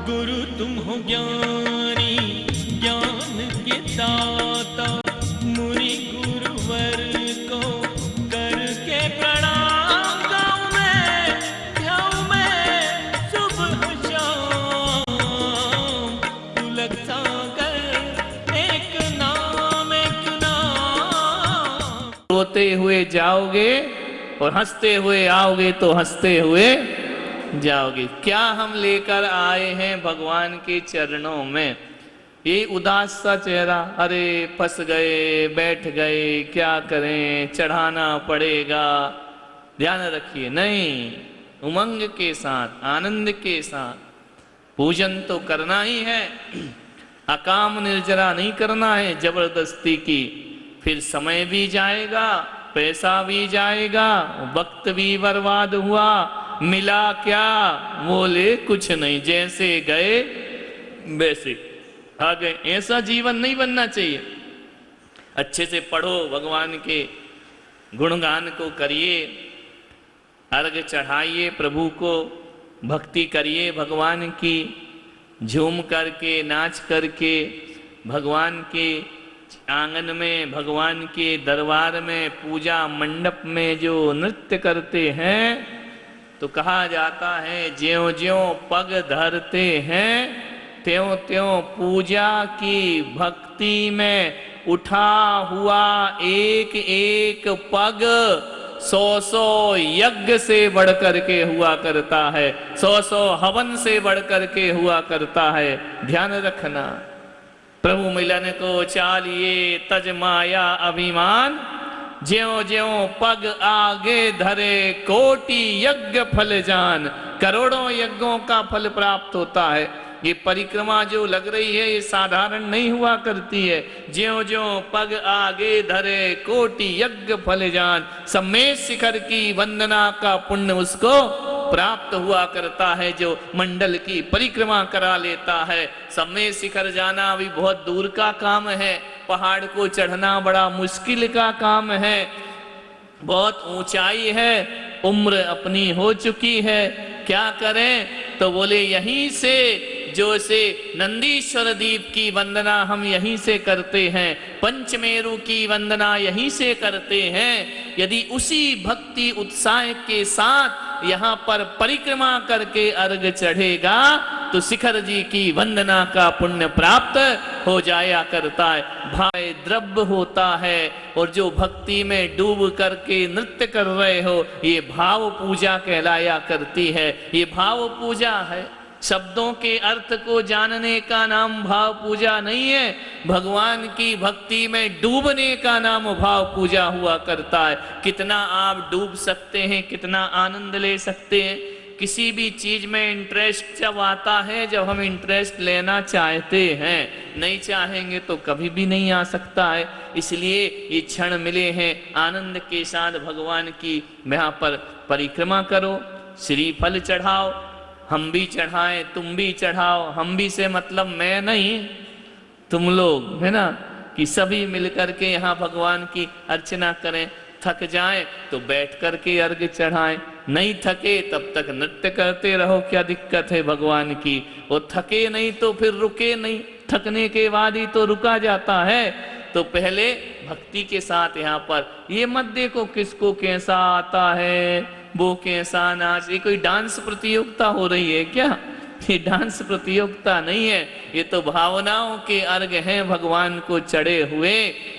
गुरु तुम हो ज्ञानी ज्ञान के दाता, मुनि गुरुवर को करके प्रणाम गाऊं मैं सुबह शाम। तुलक सागर एक नाम एक नाम। रोते हुए जाओगे और हंसते हुए आओगे तो हंसते हुए जाओगे। क्या हम लेकर आए हैं भगवान के चरणों में? ये उदास सा चेहरा, अरे फंस गए, बैठ गए, क्या करें, चढ़ाना पड़ेगा। ध्यान रखिए, नहीं, उमंग के साथ, आनंद के साथ पूजन तो करना ही है। अकाम निर्जरा नहीं करना है जबरदस्ती की, फिर समय भी जाएगा, पैसा भी जाएगा, वक्त भी बर्बाद हुआ। मिला क्या? बोले कुछ नहीं, जैसे गए वैसे आ गए। ऐसा जीवन नहीं बनना चाहिए। अच्छे से पढ़ो, भगवान के गुणगान को करिए, अर्घ चढ़ाइए प्रभु को, भक्ति करिए भगवान की, झूम करके नाच करके भगवान के आंगन में, भगवान के दरबार में, पूजा मंडप में जो नृत्य करते हैं, तो कहा जाता है ज्यों ज्यों पग धरते हैं त्यों त्यों पूजा की भक्ति में उठा हुआ एक एक पग 100 यज्ञ से बढ़कर के हुआ करता है, 100 हवन से बढ़कर के हुआ करता है। ध्यान रखना। प्रभु मिलन को चालिए तज माया अभिमान, ज्यों ज्यों पग आगे धरे कोटि यज्ञ फल जान। करोड़ों यज्ञों का फल प्राप्त होता है। ये परिक्रमा जो लग रही है ये साधारण नहीं हुआ करती है। ज्यों ज्यों पग आगे धरे कोटि यज्ञ फल जान। सम्मेद शिखर की वंदना का पुण्य उसको प्राप्त हुआ करता है जो मंडल की परिक्रमा करा लेता है। सम्मेद शिखर जाना भी बहुत दूर का काम है, पहाड़ को चढ़ना बड़ा मुश्किल का काम है, बहुत ऊंचाई है, उम्र अपनी हो चुकी है, क्या करें? तो बोले यहीं से जो से नंदीश्वर दीप की वंदना हम यहीं से करते हैं, पंचमेरु की वंदना यहीं से करते हैं। यदि उसी भक्ति उत्साह के साथ यहाँ पर परिक्रमा करके अर्घ चढ़ेगा तो शिखर जी की वंदना का पुण्य प्राप्त हो जाया करता है। भाव द्रव्य होता है और जो भक्ति में डूब करके नृत्य कर रहे हो ये भाव पूजा कहलाया करती है। ये भाव पूजा है। शब्दों के अर्थ को जानने का नाम भाव पूजा नहीं है, भगवान की भक्ति में डूबने का नाम भाव पूजा हुआ करता है। कितना आप डूब सकते हैं, कितना आनंद ले सकते हैं। किसी भी चीज में इंटरेस्ट जब आता है, जब हम इंटरेस्ट लेना चाहते हैं, नहीं चाहेंगे तो कभी भी नहीं आ सकता है। इसलिए ये क्षण मिले हैं, आनंद के साथ भगवान की यहाँ पर परिक्रमा करो, श्रीफल चढ़ाओ, हम भी चढ़ाएं, तुम भी चढ़ाओ। हम भी से मतलब मैं नहीं, तुम लोग, है ना, कि सभी मिलकर के यहाँ भगवान की अर्चना करें। थक जाएं तो बैठ करके अर्घ चढ़ाएं, नहीं थके तब तक नृत्य करते रहो, क्या दिक्कत है भगवान की। और थके नहीं तो फिर रुके नहीं, थकने के बाद ही तो रुका जाता है। तो पहले भक्ति के साथ यहाँ पर ये मत देखो किसको कैसा आता है, वो कैसा नाच। ये कोई डांस प्रतियोगिता हो रही है क्या? ये डांस प्रतियोगिता नहीं है, ये तो भावनाओं के अर्घ हैं भगवान को चढ़े हुए।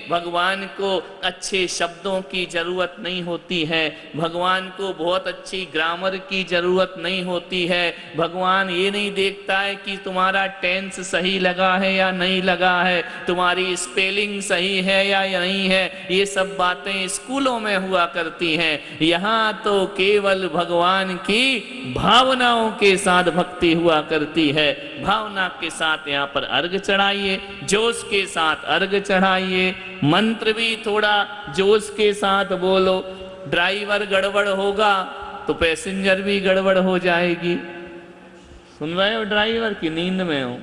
भगवान को अच्छे शब्दों की जरूरत नहीं होती है, भगवान को बहुत अच्छी ग्रामर की जरूरत नहीं होती है। भगवान ये नहीं देखता है कि तुम्हारा टेंस सही लगा है या नहीं लगा है, तुम्हारी स्पेलिंग सही है या नहीं है। ये सब बातें स्कूलों में हुआ करती हैं। यहाँ तो केवल भगवान की भावनाओं के साथ भक्ति हुआ करती है। भावना के साथ यहाँ पर अर्घ चढ़ाइए, जोश के साथ अर्घ चढ़ाइए। मंत्र भी थोड़ा जोश के साथ बोलो। ड्राइवर गड़बड़ होगा तो पैसेंजर भी गड़बड़ हो जाएगी। सुन रहे हो? ड्राइवर की नींद में हो।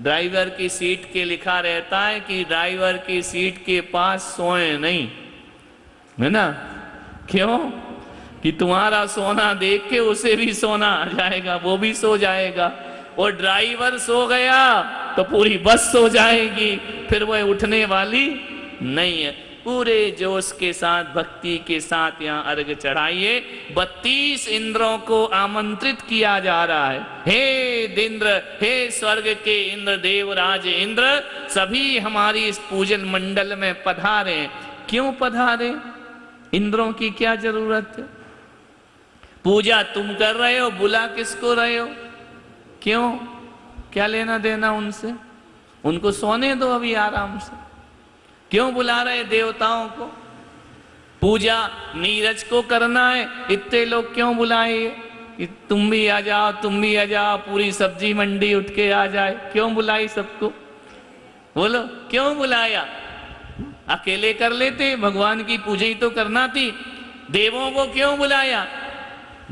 ड्राइवर की सीट के लिखा रहता है कि ड्राइवर की सीट के पास सोए नहीं, है ना? क्यों? कि तुम्हारा सोना देख के उसे भी सोना आ जाएगा, वो भी सो जाएगा। और ड्राइवर सो गया तो पूरी बस सो जाएगी, फिर वह उठने वाली नहीं है। पूरे जोश के साथ, भक्ति के साथ यहाँ अर्घ चढ़ाइए। 32 इंद्रों को आमंत्रित किया जा रहा है। हे इंद्र, हे स्वर्ग के इंद्र, देवराज इंद्र, सभी हमारी इस पूजन मंडल में पधारे। क्यों पधारे? इंद्रों की क्या जरूरत है? पूजा तुम कर रहे हो, बुला किसको रहे हो? क्यों? क्या लेना देना उनसे? उनको सोने दो अभी आराम से। क्यों बुला रहे देवताओं को? पूजा नीरज को करना है, इतने लोग क्यों बुलाए कि तुम भी आ जाओ, तुम भी आ जाओ, पूरी सब्जी मंडी उठ के आ जाए? क्यों बुलाई सबको? बोलो क्यों बुलाया? अकेले कर लेते, भगवान की पूजा ही तो करना थी। देवों को क्यों बुलाया?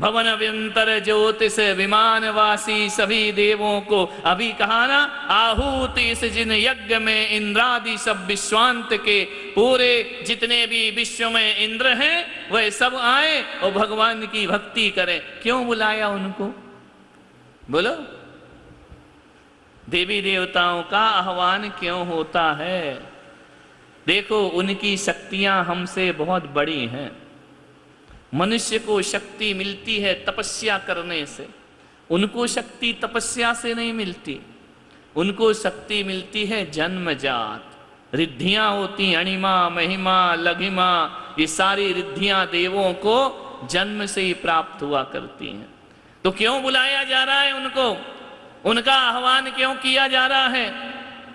भवन अभ्यंतर ज्योतिष विमानवासी सभी देवों को अभी कहा ना, आहूत इस जिन यज्ञ में इंद्रादि सब विश्वांत के, पूरे जितने भी विश्व में इंद्र हैं वह सब आए और भगवान की भक्ति करें। क्यों बुलाया उनको? बोलो, देवी देवताओं का आह्वान क्यों होता है? देखो, उनकी शक्तियां हमसे बहुत बड़ी हैं। मनुष्य को शक्ति मिलती है तपस्या करने से, उनको शक्ति तपस्या से नहीं मिलती। उनको शक्ति मिलती है जन्मजात। रिद्धियां होती, अणिमा, महिमा, लघिमा, ये सारी रिद्धियां देवों को जन्म से ही प्राप्त हुआ करती हैं। तो क्यों बुलाया जा रहा है उनको? उनका आह्वान क्यों किया जा रहा है?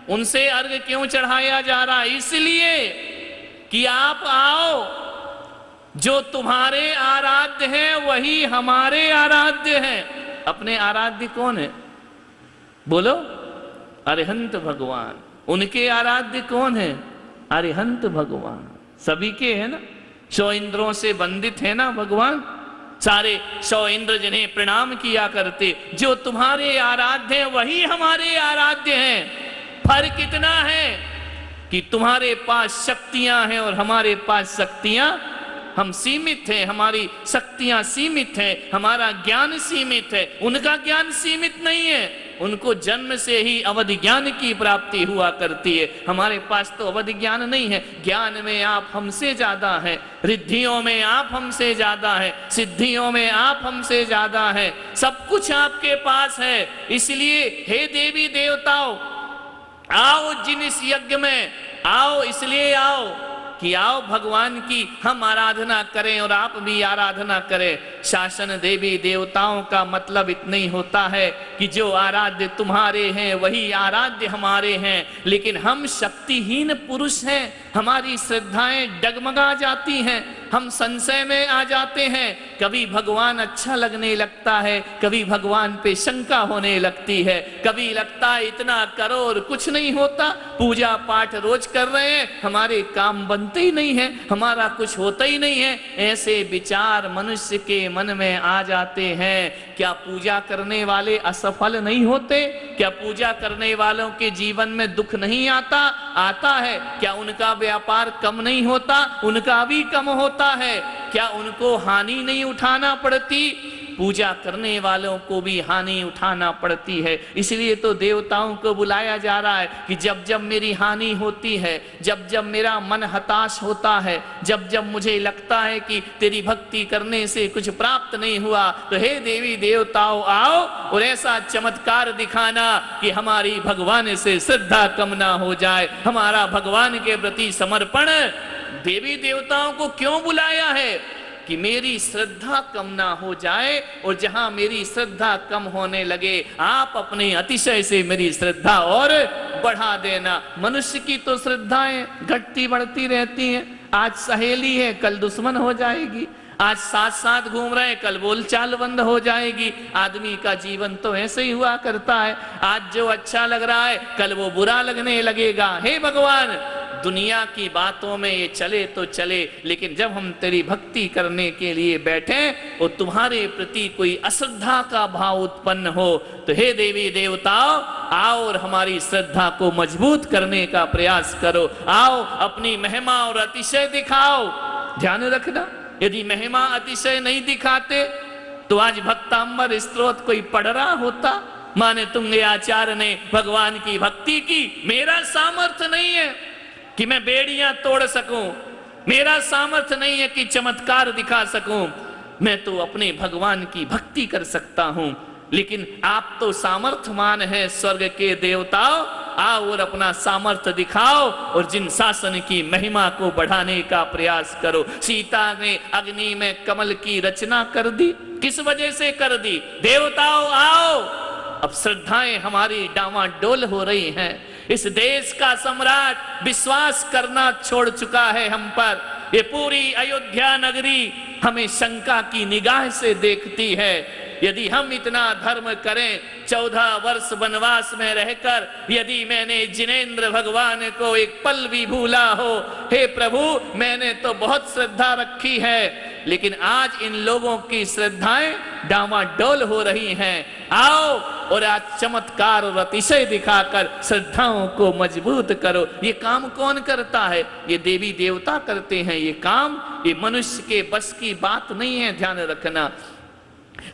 उनसे अर्घ क्यों चढ़ाया जा रहा है? इसलिए कि आप आओ, जो तुम्हारे आराध्य हैं वही हमारे आराध्य हैं। अपने आराध्य कौन है? बोलो, अरिहंत भगवान। उनके आराध्य कौन है? अरिहंत भगवान। सभी के है ना, 100 इंद्रों से बंदित है ना भगवान। सारे 100 इंद्र जिन्हें प्रणाम किया करते, जो तुम्हारे आराध्य हैं वही हमारे आराध्य हैं। फर्क इतना है कि तुम्हारे पास शक्तियां हैं और हमारे पास शक्तियां, हम सीमित हैं, हमारी शक्तियां सीमित हैं, हमारा ज्ञान सीमित है। उनका ज्ञान सीमित नहीं है, उनको जन्म से ही अवधि ज्ञान की प्राप्ति हुआ करती है। हमारे पास तो अवधि ज्ञान नहीं है। ज्ञान में आप हमसे ज्यादा हैं, रिद्धियों में आप हमसे ज्यादा हैं, सिद्धियों में आप हमसे ज्यादा हैं, सब कुछ आपके पास है। इसलिए हे देवी देवताओं, आओ जिन इस यज्ञ में आओ, इसलिए आओ कि आओ भगवान की हम आराधना करें और आप भी आराधना करें। शासन देवी देवताओं का मतलब इतना ही होता है कि जो आराध्य तुम्हारे हैं वही आराध्य हमारे हैं। लेकिन हम शक्तिहीन पुरुष हैं, हमारी श्रद्धाएं डगमगा जाती हैं, हम संशय में आ जाते हैं। कभी भगवान अच्छा लगने लगता है, कभी भगवान पे शंका होने लगती है, कभी लगता है इतना करो और कुछ नहीं होता। पूजा पाठ रोज कर रहे हैं, हमारे काम बनते ही नहीं है, हमारा कुछ होता ही नहीं है। ऐसे विचार मनुष्य के मन में आ जाते हैं। क्या पूजा करने वाले असफल नहीं होते? क्या पूजा करने वालों के जीवन में दुख नहीं आता? आता है। क्या उनका व्यापार कम नहीं होता? उनका भी कम होता है। क्या उनको हानि नहीं उठाना पड़ती? पूजा करने वालों को भी हानि उठाना पड़ती है। इसलिए तो देवताओं को बुलाया जा रहा है कि जब जब मेरी हानि होती है, जब जब मेरा मन हताश होता है, जब जब मुझे लगता है कि तेरी भक्ति करने से कुछ प्राप्त नहीं हुआ, तो हे देवी देवताओं आओ और ऐसा चमत्कार दिखाना कि हमारी भगवान से श्रद्धा कम ना हो जाए, हमारा भगवान के प्रति समर्पण। देवी देवताओं को क्यों बुलाया है? कि मेरी श्रद्धा कम ना हो जाए, और जहां मेरी श्रद्धा कम होने लगे आप अपने अतिशय से मेरी श्रद्धा और बढ़ा देना। मनुष्य की तो श्रद्धाएं घटती बढ़ती रहती हैं। आज सहेली है, कल दुश्मन हो जाएगी। आज साथ साथ घूम रहे, कल बोलचाल बंद हो जाएगी। आदमी का जीवन तो ऐसे ही हुआ करता है। आज जो अच्छा लग रहा है कल वो बुरा लगने लगेगा। हे भगवान, दुनिया की बातों में ये चले तो चले, लेकिन जब हम तेरी भक्ति करने के लिए बैठे और तुम्हारे प्रति कोई अश्रद्धा का भाव उत्पन्न हो, तो हे देवी देवताओं आओ और हमारी श्रद्धा को मजबूत करने का प्रयास करो। आओ अपनी महिमा और अतिशय दिखाओ। ध्यान रखना, यदि महिमा अतिशय नहीं दिखाते तो आज भक्तांबर स्तोत्र कोई पढ़ रहा होता, माने तुंगे आचार्य ने भगवान की भक्ति की। मेरा सामर्थ्य नहीं है कि मैं बेड़ियां तोड़ सकूं, मेरा सामर्थ्य नहीं है कि चमत्कार दिखा सकूं, मैं तो अपने भगवान की भक्ति कर सकता हूं। लेकिन आप तो सामर्थ्यवान हैं स्वर्ग के देवताओं, आओ और अपना सामर्थ्य दिखाओ और जिन शासन की महिमा को बढ़ाने का प्रयास करो। सीता ने अग्नि में कमल की रचना कर दी, किस वजह से कर दी? देवताओं आओ, अब श्रद्धाएं हमारी डामाडोल हो रही हैं। इस देश का सम्राट विश्वास करना छोड़ चुका है हम पर। ये पूरी अयोध्या नगरी हमें शंका की निगाह से देखती है। यदि हम इतना धर्म करें, 14 वर्ष वनवास में रहकर यदि मैंने जिनेंद्र भगवान को एक पल भी भूला हो, हे प्रभु मैंने तो बहुत श्रद्धा रखी है, लेकिन आज इन लोगों की श्रद्धाएं डामाडोल हो रही हैं। आओ और आज चमत्कार और अतिशय दिखाकर श्रद्धाओं को मजबूत करो। ये काम कौन करता है? ये देवी देवता करते हैं ये काम। ये मनुष्य के बस की बात नहीं है, ध्यान रखना।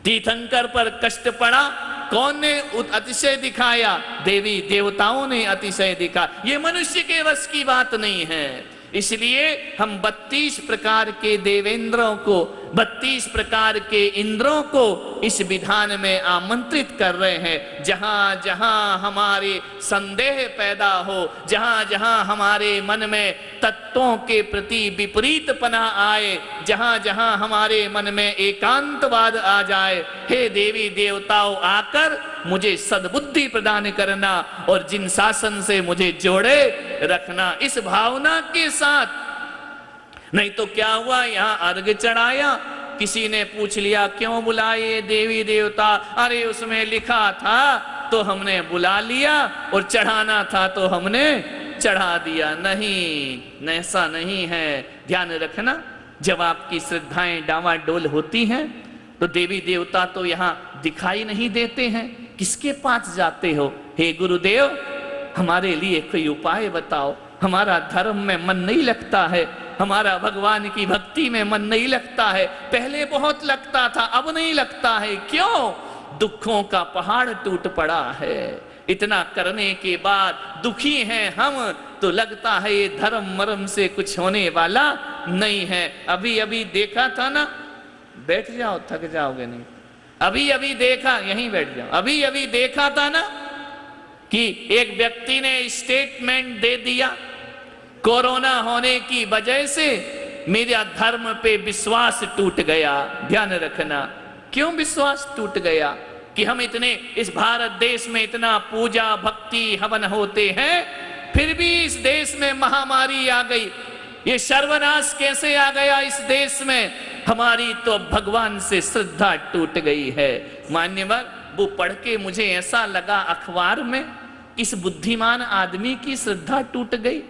तीर्थंकर पर कष्ट पड़ा, कौन ने अतिशय दिखाया? देवी देवताओं ने अतिशय दिखा। ये मनुष्य के वश की बात नहीं है। इसलिए हम 32 प्रकार के देवेंद्रों को, 32 प्रकार के इंद्रों को इस विधान में आमंत्रित कर रहे हैं। जहां जहां हमारे संदेह पैदा हो, जहां जहां हमारे मन में तत्वों के प्रति विपरीतपना आए, जहां जहां हमारे मन में एकांतवाद आ जाए, हे देवी देवताओं आकर मुझे सद्बुद्धि प्रदान करना और जिन शासन से मुझे जोड़े रखना, इस भावना के साथ। नहीं तो क्या हुआ, यहां अर्घ चढ़ाया, किसी ने पूछ लिया क्यों बुलाए देवी देवता? अरे उसमें लिखा था तो हमने बुला लिया, और चढ़ाना था तो हमने चढ़ा दिया। नहीं, ऐसा नहीं है। ध्यान रखना, जब आपकी श्रद्धाएं डामाडोल होती हैं तो देवी देवता तो यहां दिखाई नहीं देते हैं। किसके पास जाते हो? हे गुरुदेव हमारे लिए कोई उपाय बताओ, हमारा धर्म में मन नहीं लगता है, हमारा भगवान की भक्ति में मन नहीं लगता है। पहले बहुत लगता था, अब नहीं लगता है। क्यों? दुखों का पहाड़ टूट पड़ा है। इतना करने के बाद दुखी हैं हम, तो लगता है ये धर्म मर्म से कुछ होने वाला नहीं है। अभी अभी देखा था ना, बैठ जाओ थक जाओगे नहीं। अभी अभी देखा, यहीं बैठ जाओ। अभी अभी देखा था ना कि एक व्यक्ति ने स्टेटमेंट दे दिया, कोरोना होने की वजह से मेरा धर्म पे विश्वास टूट गया। ध्यान रखना, क्यों विश्वास टूट गया? कि हम इतने इस भारत देश में इतना पूजा भक्ति हवन होते हैं, फिर भी इस देश में महामारी आ गई। ये सर्वनाश कैसे आ गया इस देश में? हमारी तो भगवान से श्रद्धा टूट गई है। मान्यवर, वो पढ़ के मुझे ऐसा लगा अखबार में, इस बुद्धिमान आदमी की श्रद्धा टूट गई।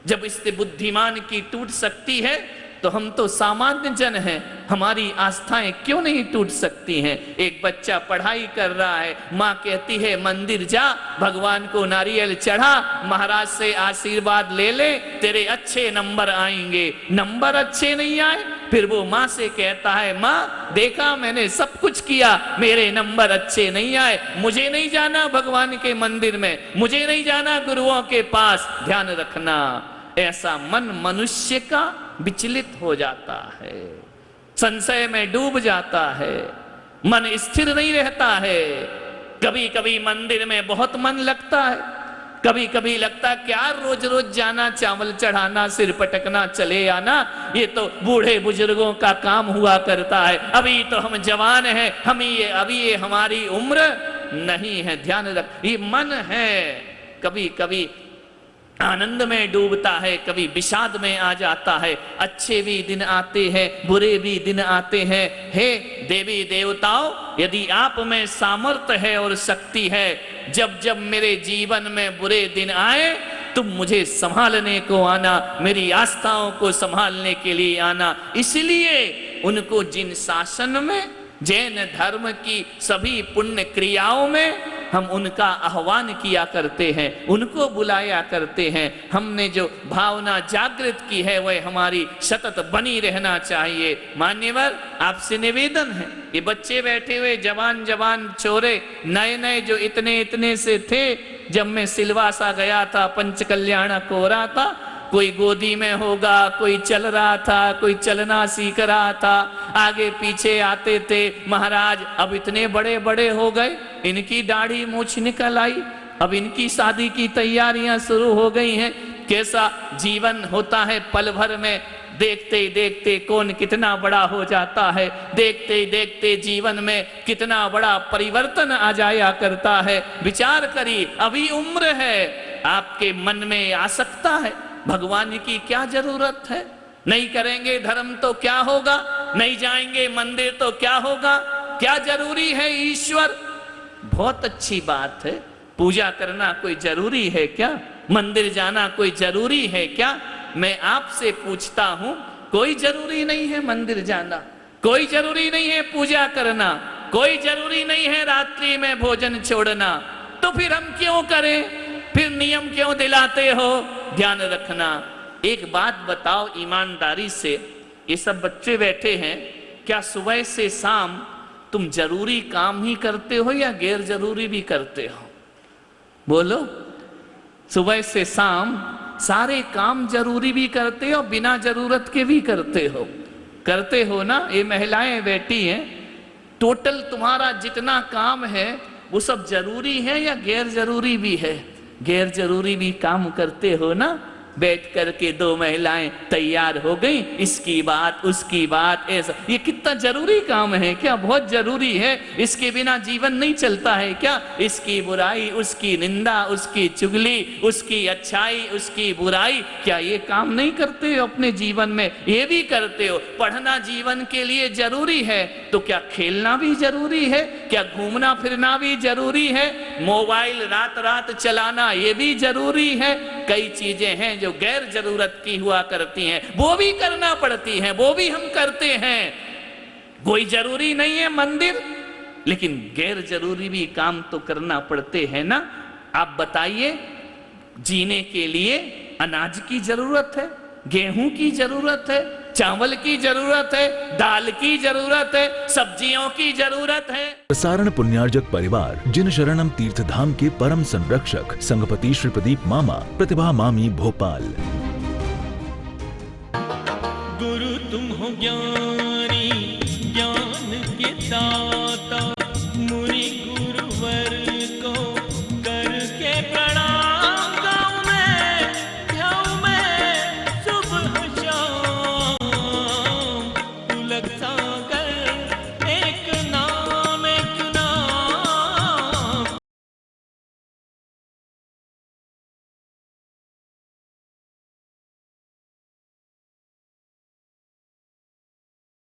जब इससे बुद्धिमान की टूट सकती है तो हम तो सामान्य जन हैं, हमारी आस्थाएं क्यों नहीं टूट सकती हैं? एक बच्चा पढ़ाई कर रहा है, माँ कहती है मंदिर जा, भगवान को नारियल चढ़ा, महाराज से आशीर्वाद ले ले, तेरे अच्छे नंबर आएंगे। नंबर अच्छे नहीं आए, फिर वो माँ से कहता है माँ देखा मैंने सब कुछ किया, मेरे नंबर अच्छे नहीं आए, मुझे नहीं जाना भगवान के मंदिर में, मुझे नहीं जाना गुरुओं के पास। ध्यान रखना, ऐसा मन मनुष्य का विचलित हो जाता है, संशय में डूब जाता है, मन स्थिर नहीं रहता है। कभी कभी मंदिर में बहुत मन लगता है, कभी कभी लगता क्या रोज रोज जाना, चावल चढ़ाना, सिर पटकना, चले आना, ये तो बूढ़े बुजुर्गों का काम हुआ करता है। अभी तो हम जवान हैं, अभी ये हमारी उम्र नहीं है। ध्यान रख, ये मन है कभी कभी आनंद में डूबता है, कभी विषाद में आ जाता है। अच्छे भी दिन आते हैं, बुरे भी दिन आते हैं। हे देवी देवताओं, यदि आप में सामर्थ्य है और शक्ति है, जब जब मेरे जीवन में बुरे दिन आए तुम मुझे संभालने को आना, मेरी आस्थाओं को संभालने के लिए आना। इसलिए उनको जिन शासन में, जैन धर्म की सभी पुण्य क्रियाओं में हम उनका आह्वान किया करते हैं, उनको बुलाया करते हैं। हमने जो भावना जागृत की है वह हमारी सतत बनी रहना चाहिए। मान्यवर, आपसे निवेदन है, ये बच्चे बैठे हुए जवान जवान छोरे नए नए जो इतने इतने से थे, जब मैं सिलवासा गया था, पंचकल्याण को रहा था, कोई गोदी में होगा, कोई चल रहा था, कोई चलना सीख रहा था, आगे पीछे आते थे। महाराज अब इतने बड़े बड़े हो गए, इनकी दाढ़ी मूछ निकल आई, अब इनकी शादी की तैयारियां शुरू हो गई हैं। कैसा जीवन होता है पल भर में, देखते ही देखते कौन कितना बड़ा हो जाता है, देखते ही देखते जीवन में कितना बड़ा परिवर्तन आ जाया करता है। विचार करिए, अभी उम्र है, आपके मन में आसक्ता है, भगवान की क्या जरूरत है? नहीं करेंगे धर्म तो क्या होगा, नहीं जाएंगे मंदिर तो क्या होगा? क्या जरूरी है ईश्वर? बहुत अच्छी बात है, पूजा करना कोई जरूरी है क्या? मंदिर जाना कोई जरूरी है क्या? मैं आपसे पूछता हूं, कोई जरूरी नहीं है मंदिर जाना, कोई जरूरी नहीं है पूजा करना, कोई जरूरी नहीं है रात्रि में भोजन छोड़ना, तो फिर हम क्यों करें? फिर नियम क्यों दिलाते हो? ध्यान रखना, एक बात बताओ ईमानदारी से, ये सब बच्चे बैठे हैं, क्या सुबह से शाम तुम जरूरी काम ही करते हो या गैर जरूरी भी करते हो? बोलो, सुबह से शाम सारे काम जरूरी भी करते हो, बिना जरूरत के भी करते हो? करते हो ना? ये महिलाएं बैठी हैं, टोटल तुम्हारा जितना काम है वो सब जरूरी है या गैर जरूरी भी है? गैर जरूरी भी काम करते हो ना? बैठ करके दो महिलाएं तैयार हो गई, इसकी बात उसकी बात, ऐसा ये कितना जरूरी काम है क्या? बहुत जरूरी है, इसके बिना जीवन नहीं चलता है क्या? इसकी बुराई, उसकी निंदा, उसकी चुगली, उसकी अच्छाई, उसकी बुराई, क्या ये काम नहीं करते हो अपने जीवन में? ये भी करते हो। पढ़ना जीवन के लिए जरूरी है, तो क्या खेलना भी जरूरी है? क्या घूमना फिरना भी जरूरी है? मोबाइल रात रात चलाना ये भी जरूरी है? कई चीजें हैं जो गैर जरूरत की हुआ करती हैं, वो भी करना पड़ती हैं, वो भी हम करते हैं। कोई जरूरी नहीं है मंदिर, लेकिन गैर जरूरी भी काम तो करना पड़ते हैं ना? आप बताइए, जीने के लिए अनाज की जरूरत है, गेहूं की जरूरत है, चावल की जरूरत है, दाल की जरूरत है, सब्जियों की जरूरत है। प्रसारण पुण्यार्जक परिवार जिन शरणम तीर्थ धाम के परम संरक्षक संघपति श्री प्रदीप मामा, प्रतिभा मामी, भोपाल।